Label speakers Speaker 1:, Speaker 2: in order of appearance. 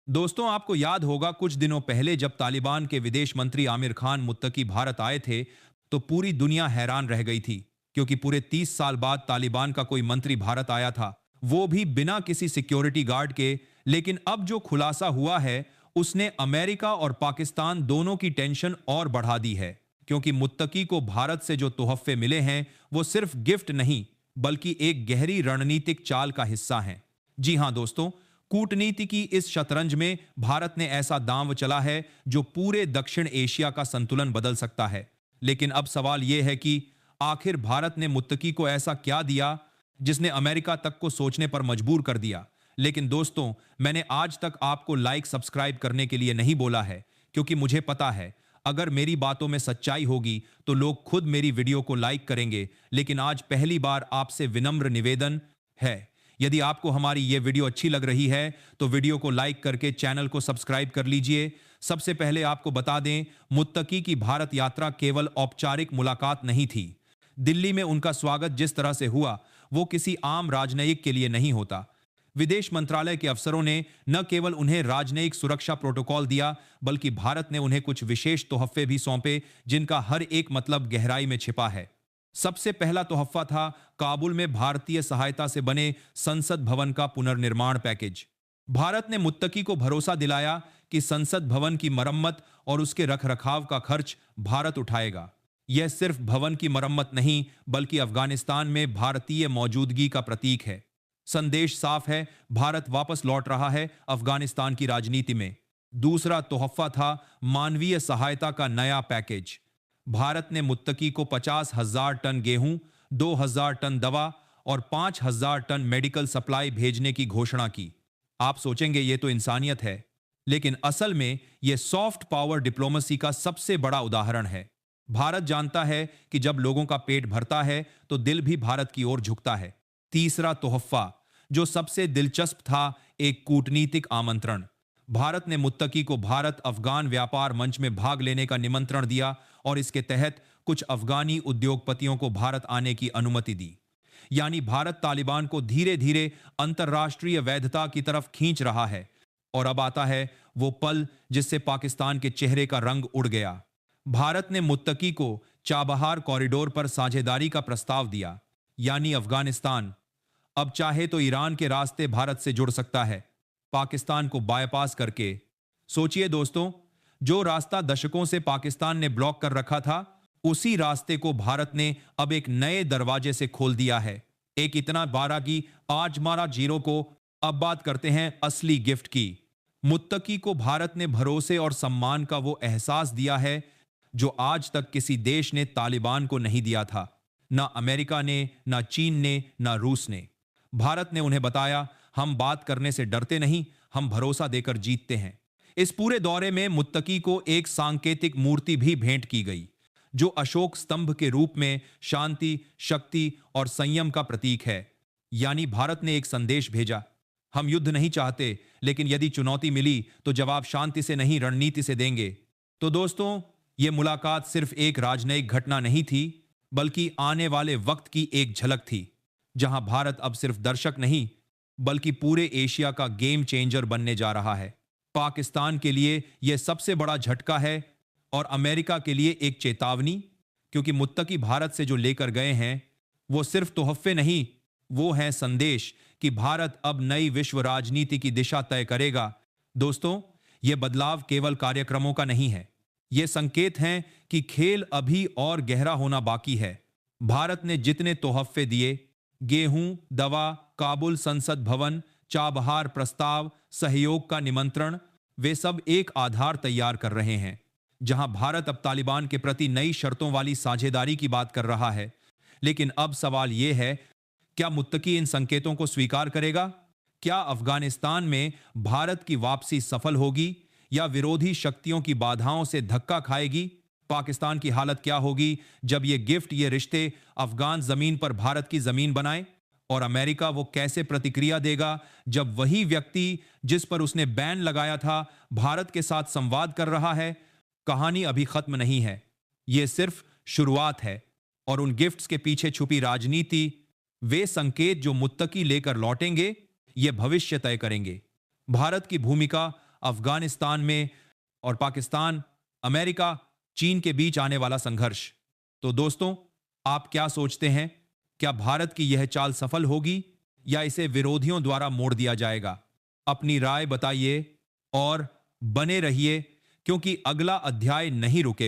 Speaker 1: दोस्तों, आपको याद होगा कुछ दिनों पहले जब तालिबान के विदेश मंत्री आमिर खान मुत्तकी भारत आए थे, तो पूरी दुनिया हैरान रह गई थी, क्योंकि पूरे 30 साल बाद तालिबान का कोई मंत्री भारत आया था, वो भी बिना किसी सिक्योरिटी गार्ड के। लेकिन अब जो खुलासा हुआ है, उसने अमेरिका और पाकिस्तान दोनों की टेंशन और बढ़ा दी है, क्योंकि मुत्तकी को भारत से जो तोहफे मिले हैं, वो सिर्फ गिफ्ट नहीं, बल्कि एक गहरी रणनीतिक चाल का हिस्सा हैं। जी हां दोस्तों, कूटनीति की इस शतरंज में भारत ने ऐसा दांव चला है जो पूरे दक्षिण एशिया का संतुलन बदल सकता है। लेकिन अब सवाल यह है कि आखिर भारत ने मुत्तकी को ऐसा क्या दिया जिसने अमेरिका तक को सोचने पर मजबूर कर दिया। लेकिन दोस्तों, मैंने आज तक आपको लाइक सब्सक्राइब करने के लिए नहीं बोला है, क्योंकि मुझे पता है अगर मेरी बातों में सच्चाई होगी तो लोग खुद मेरी वीडियो को लाइक करेंगे। लेकिन आज पहली बार आपसे विनम्र निवेदन है, यदि आपको हमारी ये वीडियो अच्छी लग रही है तो वीडियो को लाइक करके चैनल को सब्सक्राइब कर लीजिए। सबसे पहले आपको बता दें, मुत्तकी की भारत यात्रा केवल औपचारिक मुलाकात नहीं थी। दिल्ली में उनका स्वागत जिस तरह से हुआ, वो किसी आम राजनयिक के लिए नहीं होता। विदेश मंत्रालय के अफसरों ने न केवल उन्हें राजनयिक सुरक्षा प्रोटोकॉल दिया, बल्कि भारत ने उन्हें कुछ विशेष तोहफे भी सौंपे, जिनका हर एक मतलब गहराई में छिपा है। सबसे पहला तोहफा था काबुल में भारतीय सहायता से बने संसद भवन का पुनर्निर्माण पैकेज। भारत ने मुत्तकी को भरोसा दिलाया कि संसद भवन की मरम्मत और उसके रखरखाव का खर्च भारत उठाएगा। यह सिर्फ भवन की मरम्मत नहीं, बल्कि अफगानिस्तान में भारतीय मौजूदगी का प्रतीक है। संदेश साफ है, भारत वापस लौट रहा है अफगानिस्तान की राजनीति में। दूसरा तोहफा था मानवीय सहायता का नया पैकेज। भारत ने मुत्तकी को 50,000 टन गेहूं, 2,000 टन दवा और 5,000 टन मेडिकल सप्लाई भेजने की घोषणा की। आप सोचेंगे ये तो इंसानियत है, लेकिन असल में यह सॉफ्ट पावर डिप्लोमेसी का सबसे बड़ा उदाहरण है। भारत जानता है कि जब लोगों का पेट भरता है तो दिल भी भारत की ओर झुकता है। तीसरा तोहफा, जो सबसे दिलचस्प था, एक कूटनीतिक आमंत्रण। भारत ने मुत्तकी को भारत अफगान व्यापार मंच में भाग लेने का निमंत्रण दिया और इसके तहत कुछ अफगानी उद्योगपतियों को भारत आने की अनुमति दी। यानी भारत तालिबान को धीरे धीरे अंतर्राष्ट्रीय वैधता की तरफ खींच रहा है। और अब आता है वो पल जिससे पाकिस्तान के चेहरे का रंग उड़ गया। भारत ने मुत्तकी को चाबहार कॉरिडोर पर साझेदारी का प्रस्ताव दिया। यानी अफगानिस्तान अब चाहे तो ईरान के रास्ते भारत से जुड़ सकता है, पाकिस्तान को बायपास करके। सोचिए दोस्तों, जो रास्ता दशकों से पाकिस्तान ने ब्लॉक कर रखा था, उसी रास्ते को भारत ने अब एक नए दरवाजे से खोल दिया है। एक इतना बड़ा कि आज मारा जीरो को। अब बात करते हैं असली गिफ्ट की। मुत्तकी को भारत ने भरोसे और सम्मान का वो एहसास दिया है जो आज तक किसी देश ने तालिबान को नहीं दिया था। ना अमेरिका ने, ना चीन ने, ना रूस ने। भारत ने उन्हें बताया, हम बात करने से डरते नहीं, हम भरोसा देकर जीतते हैं। इस पूरे दौरे में मुत्तकी को एक सांकेतिक मूर्ति भी भेंट की गई, जो अशोक स्तंभ के रूप में शांति, शक्ति और संयम का प्रतीक है। यानी भारत ने एक संदेश भेजा, हम युद्ध नहीं चाहते, लेकिन यदि चुनौती मिली तो जवाब शांति से नहीं, रणनीति से देंगे। तो दोस्तों, यह मुलाकात सिर्फ एक राजनयिक घटना नहीं थी, बल्कि आने वाले वक्त की एक झलक थी, जहां भारत अब सिर्फ दर्शक नहीं, बल्कि पूरे एशिया का गेम चेंजर बनने जा रहा है। पाकिस्तान के लिए यह सबसे बड़ा झटका है और अमेरिका के लिए एक चेतावनी, क्योंकि मुत्तकी भारत से जो लेकर गए हैं वो सिर्फ तोहफे नहीं, वो हैं संदेश कि भारत अब नई विश्व राजनीति की दिशा तय करेगा। दोस्तों, यह बदलाव केवल कार्यक्रमों का नहीं है, ये संकेत हैं कि खेल अभी और गहरा होना बाकी है। भारत ने जितने तोहफे दिए, गेहूं, दवा, काबुल संसद भवन, चाबहार प्रस्ताव, सहयोग का निमंत्रण, वे सब एक आधार तैयार कर रहे हैं, जहां भारत अब तालिबान के प्रति नई शर्तों वाली साझेदारी की बात कर रहा है। लेकिन अब सवाल यह है, क्या मुत्तकी इन संकेतों को स्वीकार करेगा? क्या अफगानिस्तान में भारत की वापसी सफल होगी या विरोधी शक्तियों की बाधाओं से धक्का खाएगी? पाकिस्तान की हालत क्या होगी जब ये गिफ्ट, ये रिश्ते अफगान जमीन पर भारत की जमीन बनाए? और अमेरिका वो कैसे प्रतिक्रिया देगा जब वही व्यक्ति जिस पर उसने बैन लगाया था भारत के साथ संवाद कर रहा है? कहानी अभी खत्म नहीं है, ये सिर्फ शुरुआत है। और उन गिफ्ट्स के पीछे छुपी राजनीति, वे संकेत जो मुत्तकी लेकर लौटेंगे, ये भविष्य तय करेंगे। भारत की भूमिका अफगानिस्तान में और पाकिस्तान, अमेरिका, चीन के बीच आने वाला संघर्ष। तो दोस्तों, आप क्या सोचते हैं? क्या भारत की यह चाल सफल होगी या इसे विरोधियों द्वारा मोड़ दिया जाएगा? अपनी राय बताइए और बने रहिए, क्योंकि अगला अध्याय नहीं रुके।